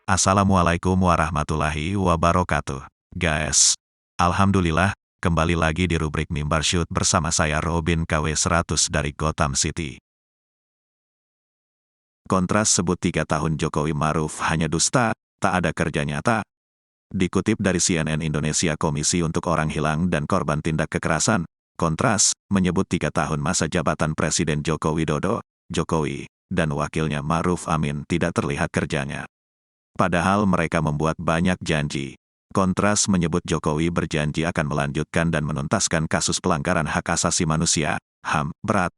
Assalamualaikum warahmatullahi wabarakatuh. Guys, alhamdulillah, kembali lagi di rubrik Mimbar Shoot bersama saya Robin KW 100 dari Gotham City. Kontras sebut 3 tahun Jokowi Maruf hanya dusta, tak ada kerja nyata. Dikutip dari CNN Indonesia, Komisi untuk Orang Hilang dan Korban Tindak Kekerasan, Kontras, menyebut 3 tahun masa jabatan Presiden Joko Widodo, Jokowi, dan wakilnya Maruf Amin tidak terlihat kerjanya. Padahal mereka membuat banyak janji. Kontras menyebut Jokowi berjanji akan melanjutkan dan menuntaskan kasus pelanggaran hak asasi manusia, HAM, berat.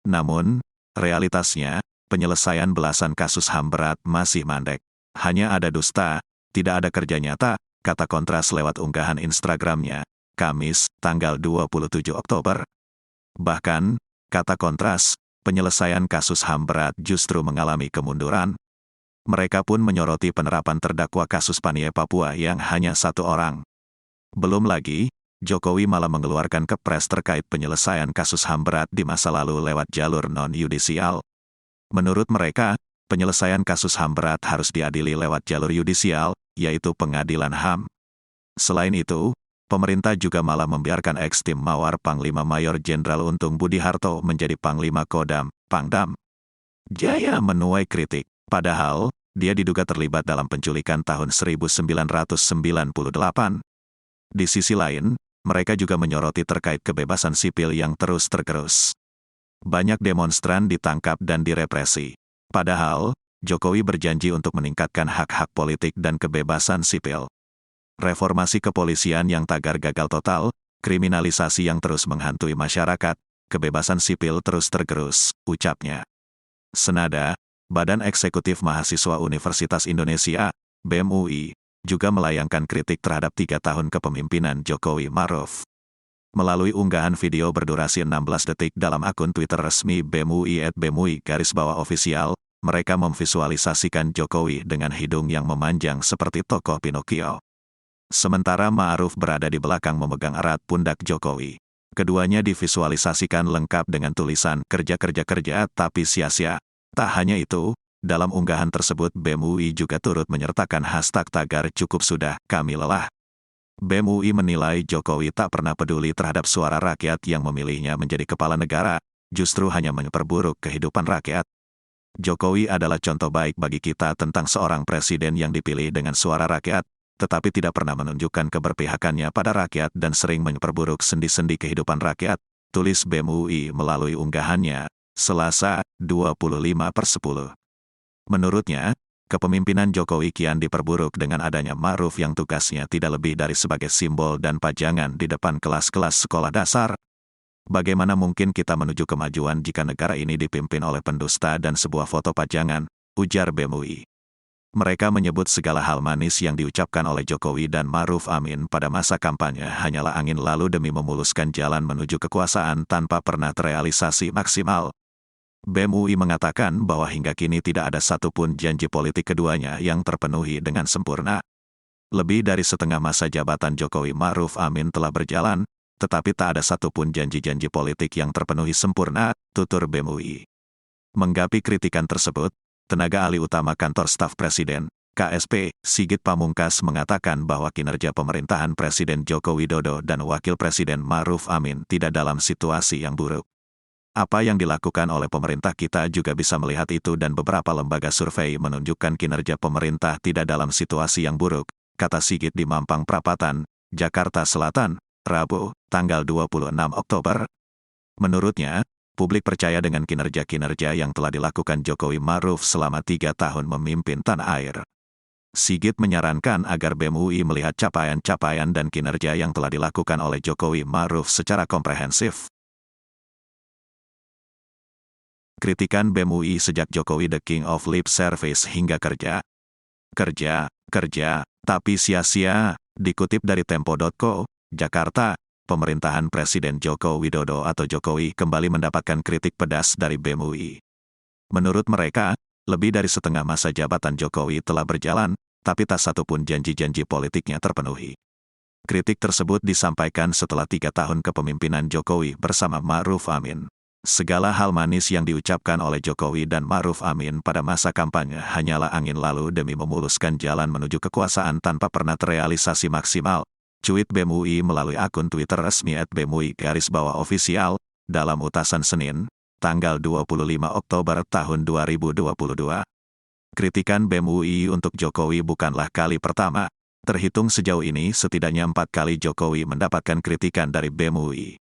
Namun, realitasnya, penyelesaian belasan kasus HAM berat masih mandek. Hanya ada dusta, tidak ada kerja nyata, kata Kontras lewat unggahan Instagramnya, Kamis, tanggal 27 Oktober. Bahkan, kata Kontras, penyelesaian kasus HAM berat justru mengalami kemunduran. Mereka pun menyoroti penerapan terdakwa kasus Paniai Papua yang hanya 1 orang. Belum lagi, Jokowi malah mengeluarkan kepres terkait penyelesaian kasus HAM berat di masa lalu lewat jalur non-yudisial. Menurut mereka, penyelesaian kasus HAM berat harus diadili lewat jalur yudisial, yaitu pengadilan HAM. Selain itu, pemerintah juga malah membiarkan eks-tim Mawar Panglima Mayor Jenderal Untung Budi Harto menjadi Panglima Kodam, Pangdam Jaya menuai kritik. Padahal, dia diduga terlibat dalam penculikan tahun 1998. Di sisi lain, mereka juga menyoroti terkait kebebasan sipil yang terus tergerus. Banyak demonstran ditangkap dan direpresi. Padahal, Jokowi berjanji untuk meningkatkan hak-hak politik dan kebebasan sipil. Reformasi kepolisian yang tagar gagal total, kriminalisasi yang terus menghantui masyarakat, kebebasan sipil terus tergerus, ucapnya. Senada, Badan Eksekutif Mahasiswa Universitas Indonesia, BEM UI, juga melayangkan kritik terhadap 3 tahun kepemimpinan Jokowi Maruf. Melalui unggahan video berdurasi 16 detik dalam akun Twitter resmi BEM UI @BEMUI_official, mereka memvisualisasikan Jokowi dengan hidung yang memanjang seperti tokoh Pinocchio. Sementara Ma'ruf berada di belakang memegang erat pundak Jokowi. Keduanya divisualisasikan lengkap dengan tulisan kerja tapi sia-sia. Tak hanya itu, dalam unggahan tersebut BEM UI juga turut menyertakan hashtag tagar cukup sudah, kami lelah. BEM UI menilai Jokowi tak pernah peduli terhadap suara rakyat yang memilihnya menjadi kepala negara, justru hanya memperburuk kehidupan rakyat. Jokowi adalah contoh baik bagi kita tentang seorang presiden yang dipilih dengan suara rakyat, tetapi tidak pernah menunjukkan keberpihakannya pada rakyat dan sering memperburuk sendi-sendi kehidupan rakyat, tulis BEM UI melalui unggahannya, Selasa, 25/10. Menurutnya, kepemimpinan Jokowi kian diperburuk dengan adanya Maruf yang tugasnya tidak lebih dari sebagai simbol dan pajangan di depan kelas-kelas sekolah dasar. Bagaimana mungkin kita menuju kemajuan jika negara ini dipimpin oleh pendusta dan sebuah foto pajangan, ujar BEM UI. Mereka menyebut segala hal manis yang diucapkan oleh Jokowi dan Maruf Amin pada masa kampanye hanyalah angin lalu demi memuluskan jalan menuju kekuasaan tanpa pernah terrealisasi maksimal. BEM UI mengatakan bahwa hingga kini tidak ada satupun janji politik keduanya yang terpenuhi dengan sempurna. Lebih dari setengah masa jabatan Jokowi Maruf Amin telah berjalan, tetapi tak ada satupun janji-janji politik yang terpenuhi sempurna, tutur BEM UI. Menggapi kritikan tersebut, tenaga ahli utama Kantor Staf Presiden, KSP, Sigit Pamungkas mengatakan bahwa kinerja pemerintahan Presiden Joko Widodo dan Wakil Presiden Maruf Amin tidak dalam situasi yang buruk. Apa yang dilakukan oleh pemerintah kita juga bisa melihat itu dan beberapa lembaga survei menunjukkan kinerja pemerintah tidak dalam situasi yang buruk, kata Sigit di Mampang Perapatan, Jakarta Selatan, Rabu, tanggal 26 Oktober. Menurutnya, publik percaya dengan kinerja-kinerja yang telah dilakukan Jokowi Maruf selama 3 tahun memimpin tanah air. Sigit menyarankan agar BEM UI melihat capaian-capaian dan kinerja yang telah dilakukan oleh Jokowi Maruf secara komprehensif. Kritikan BEM UI sejak Jokowi the king of lip service hingga kerja, tapi sia-sia, dikutip dari Tempo.co, Jakarta, pemerintahan Presiden Joko Widodo atau Jokowi kembali mendapatkan kritik pedas dari BEM UI. Menurut mereka, lebih dari setengah masa jabatan Jokowi telah berjalan, tapi tak satu pun janji-janji politiknya terpenuhi. Kritik tersebut disampaikan setelah 3 tahun kepemimpinan Jokowi bersama Ma'ruf Amin. Segala hal manis yang diucapkan oleh Jokowi dan Ma'ruf Amin pada masa kampanye hanyalah angin lalu demi memuluskan jalan menuju kekuasaan tanpa pernah terrealisasi maksimal. Cuit BEM UI melalui akun Twitter resmi @BEMUI_official, dalam utasan Senin, tanggal 25 Oktober tahun 2022. Kritikan BEM UI untuk Jokowi bukanlah kali pertama. Terhitung sejauh ini setidaknya 4 kali Jokowi mendapatkan kritikan dari BEM UI.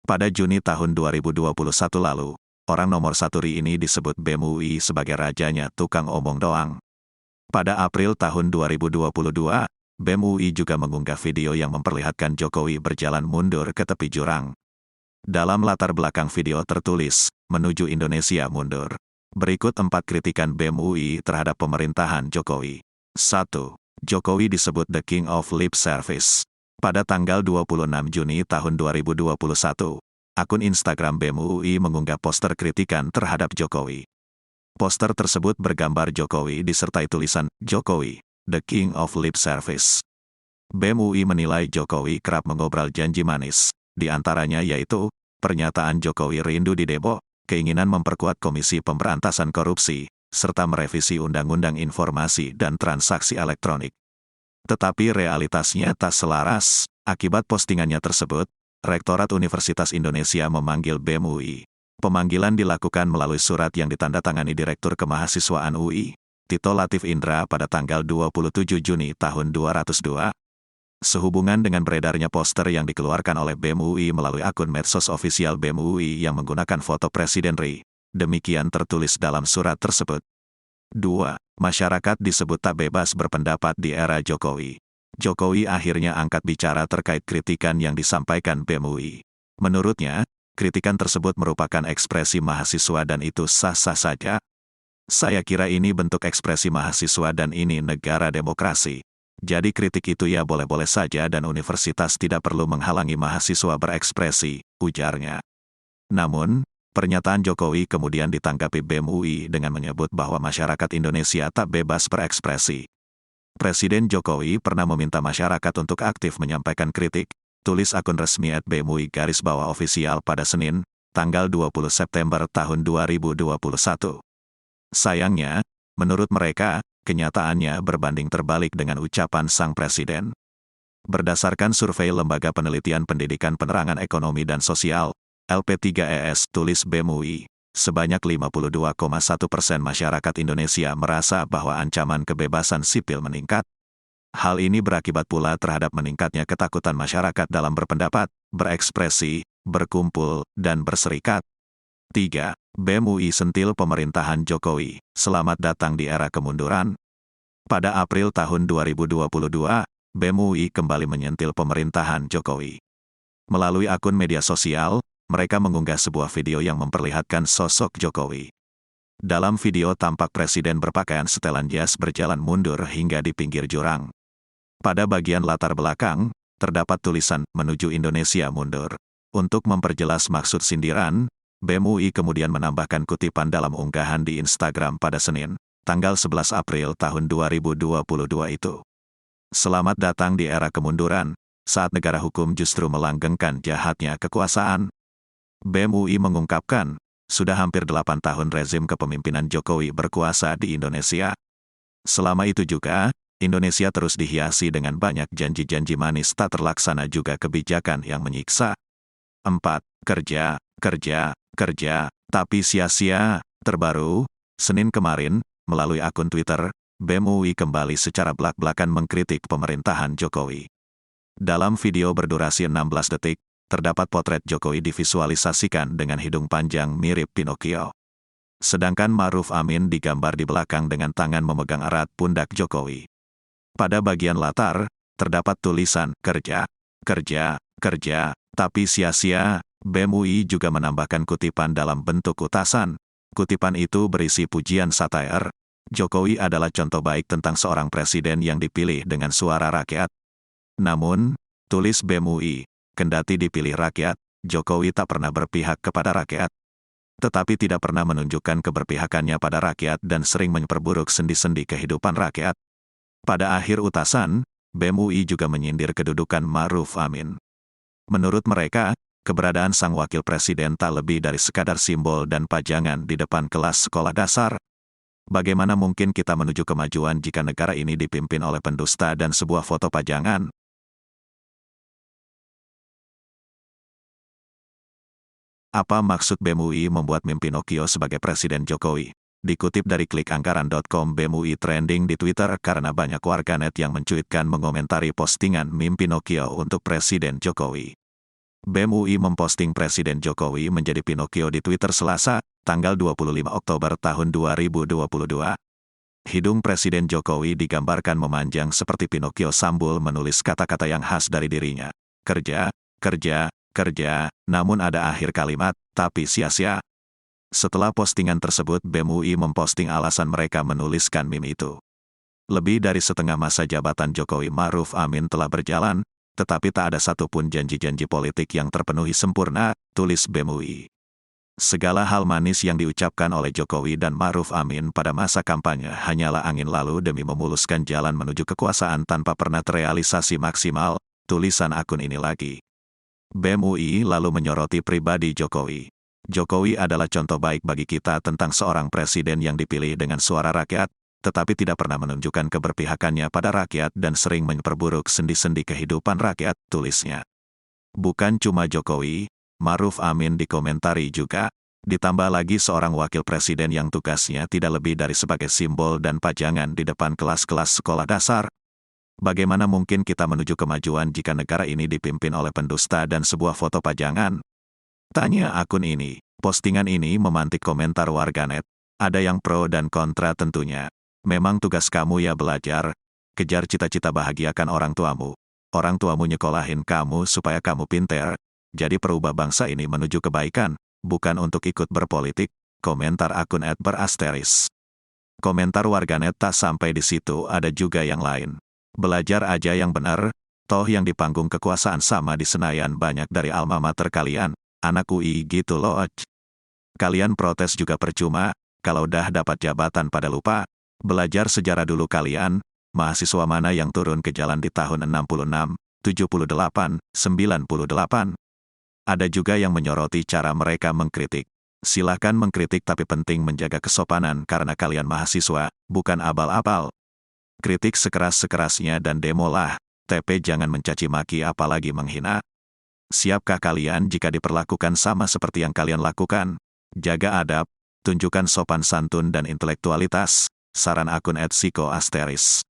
Pada Juni tahun 2021 lalu, orang nomor 1 RI ini disebut BEM UI sebagai rajanya tukang omong doang. Pada April tahun 2022, BEM UI juga mengunggah video yang memperlihatkan Jokowi berjalan mundur ke tepi jurang. Dalam latar belakang video tertulis, "Menuju Indonesia mundur." Berikut 4 kritikan BEM UI terhadap pemerintahan Jokowi. 1. Jokowi disebut the king of lip service. Pada tanggal 26 Juni tahun 2021, akun Instagram BEM UI mengunggah poster kritikan terhadap Jokowi. Poster tersebut bergambar Jokowi disertai tulisan, "Jokowi, the king of lip service." BEM UI menilai Jokowi kerap mengobrol janji manis, di antaranya yaitu, pernyataan Jokowi rindu di Depok, keinginan memperkuat Komisi Pemberantasan Korupsi, serta merevisi Undang-Undang Informasi dan Transaksi Elektronik. Tetapi realitasnya tak selaras. Akibat postingannya tersebut, Rektorat Universitas Indonesia memanggil BEM UI. Pemanggilan dilakukan melalui surat yang ditandatangani Direktur Kemahasiswaan UI, Tito Latif Indra pada tanggal 27 Juni tahun 2002. Sehubungan dengan beredarnya poster yang dikeluarkan oleh BEM UI melalui akun medsos ofisial BEM UI yang menggunakan foto Presiden RI, demikian tertulis dalam surat tersebut. 2. Masyarakat disebut tak bebas berpendapat di era Jokowi. Jokowi akhirnya angkat bicara terkait kritikan yang disampaikan BEM UI. Menurutnya, kritikan tersebut merupakan ekspresi mahasiswa dan itu sah-sah saja. "Saya kira ini bentuk ekspresi mahasiswa dan ini negara demokrasi. Jadi kritik itu ya boleh-boleh saja dan universitas tidak perlu menghalangi mahasiswa berekspresi," ujarnya. Namun, pernyataan Jokowi kemudian ditanggapi BEM UI dengan menyebut bahwa masyarakat Indonesia tak bebas berekspresi. Presiden Jokowi pernah meminta masyarakat untuk aktif menyampaikan kritik, tulis akun resmi @BEMUI_official pada Senin, tanggal 20 September tahun 2021. Sayangnya, menurut mereka, kenyataannya berbanding terbalik dengan ucapan sang presiden. Berdasarkan survei Lembaga Penelitian Pendidikan Penerangan Ekonomi dan Sosial, LP3ES, tulis BEM UI, sebanyak 52,1% masyarakat Indonesia merasa bahwa ancaman kebebasan sipil meningkat. Hal ini berakibat pula terhadap meningkatnya ketakutan masyarakat dalam berpendapat, berekspresi, berkumpul, dan berserikat. 3. BEM UI sentil pemerintahan Jokowi, selamat datang di era kemunduran. Pada April tahun 2022, BEM UI kembali menyentil pemerintahan Jokowi. Melalui akun media sosial, mereka mengunggah sebuah video yang memperlihatkan sosok Jokowi. Dalam video tampak presiden berpakaian setelan jas berjalan mundur hingga di pinggir jurang. Pada bagian latar belakang, terdapat tulisan, "Menuju Indonesia mundur." Untuk memperjelas maksud sindiran, BEM UI kemudian menambahkan kutipan dalam unggahan di Instagram pada Senin, tanggal 11 April tahun 2022 itu. "Selamat datang di era kemunduran, saat negara hukum justru melanggengkan jahatnya kekuasaan." BEM UI mengungkapkan, sudah hampir 8 tahun rezim kepemimpinan Jokowi berkuasa di Indonesia. Selama itu juga, Indonesia terus dihiasi dengan banyak janji-janji manis tak terlaksana juga kebijakan yang menyiksa. 4. Kerja, kerja, kerja, tapi sia-sia. Terbaru, Senin kemarin, melalui akun Twitter, BEM UI kembali secara blak-blakan mengkritik pemerintahan Jokowi. Dalam video berdurasi 16 detik, terdapat potret Jokowi divisualisasikan dengan hidung panjang mirip Pinocchio. Sedangkan Ma'ruf Amin digambar di belakang dengan tangan memegang erat pundak Jokowi. Pada bagian latar, terdapat tulisan, "Kerja, kerja, kerja, tapi sia-sia." BEM UI juga menambahkan kutipan dalam bentuk utasan. Kutipan itu berisi pujian satair. Jokowi adalah contoh baik tentang seorang presiden yang dipilih dengan suara rakyat. Namun, tulis BEM UI, kendati dipilih rakyat, Jokowi tak pernah berpihak kepada rakyat. Tetapi tidak pernah menunjukkan keberpihakannya pada rakyat dan sering memperburuk sendi-sendi kehidupan rakyat. Pada akhir utasan, BEM UI juga menyindir kedudukan Ma'ruf Amin. Menurut mereka, keberadaan sang wakil presiden tak lebih dari sekadar simbol dan pajangan di depan kelas sekolah dasar. Bagaimana mungkin kita menuju kemajuan jika negara ini dipimpin oleh pendusta dan sebuah foto pajangan? Apa maksud BEM UI membuat meme Pinocchio sebagai Presiden Jokowi? Dikutip dari klikanggaran.com, BEM UI trending di Twitter karena banyak warganet yang mencuitkan mengomentari postingan meme Pinocchio untuk Presiden Jokowi. BEM UI memposting Presiden Jokowi menjadi Pinocchio di Twitter Selasa, tanggal 25 Oktober tahun 2022. Hidung Presiden Jokowi digambarkan memanjang seperti Pinocchio sambil menulis kata-kata yang khas dari dirinya. Kerja, kerja, kerja, namun ada akhir kalimat, tapi sia-sia. Setelah postingan tersebut, BEM UI memposting alasan mereka menuliskan meme itu. Lebih dari setengah masa jabatan Jokowi Ma'ruf Amin telah berjalan, tetapi tak ada satupun janji-janji politik yang terpenuhi sempurna, tulis BEM UI. Segala hal manis yang diucapkan oleh Jokowi dan Ma'ruf Amin pada masa kampanye hanyalah angin lalu demi memuluskan jalan menuju kekuasaan tanpa pernah terrealisasi maksimal, tulisan akun ini lagi. BEM UI lalu menyoroti pribadi Jokowi. Jokowi adalah contoh baik bagi kita tentang seorang presiden yang dipilih dengan suara rakyat, tetapi tidak pernah menunjukkan keberpihakannya pada rakyat dan sering memperburuk sendi-sendi kehidupan rakyat, tulisnya. Bukan cuma Jokowi, Ma'ruf Amin dikomentari juga, ditambah lagi seorang wakil presiden yang tugasnya tidak lebih dari sebagai simbol dan pajangan di depan kelas-kelas sekolah dasar. Bagaimana mungkin kita menuju kemajuan jika negara ini dipimpin oleh pendusta dan sebuah foto pajangan? Tanya akun ini. Postingan ini memantik komentar warganet. Ada yang pro dan kontra tentunya. Memang tugas kamu ya belajar, kejar cita-cita, bahagiakan orang tuamu. Orang tuamu nyekolahin kamu supaya kamu pinter. Jadi perubah bangsa ini menuju kebaikan, bukan untuk ikut berpolitik, komentar akun @berasteris. Komentar warganet tak sampai di situ, ada juga yang lain. Belajar aja yang benar, toh yang di panggung kekuasaan sama di Senayan banyak dari alma mater kalian, anak UI gitu loh. Kalian protes juga percuma, kalau dah dapat jabatan pada lupa. Belajar sejarah dulu kalian, mahasiswa mana yang turun ke jalan di tahun 66, 78, 98. Ada juga yang menyoroti cara mereka mengkritik. Silahkan mengkritik tapi penting menjaga kesopanan karena kalian mahasiswa, bukan abal-abal. Kritik sekeras-kerasnya dan demolah, tapi jangan mencaci maki apalagi menghina. Siapkah kalian jika diperlakukan sama seperti yang kalian lakukan? Jaga adab, tunjukkan sopan santun dan intelektualitas. Saran akun @siko_asteris.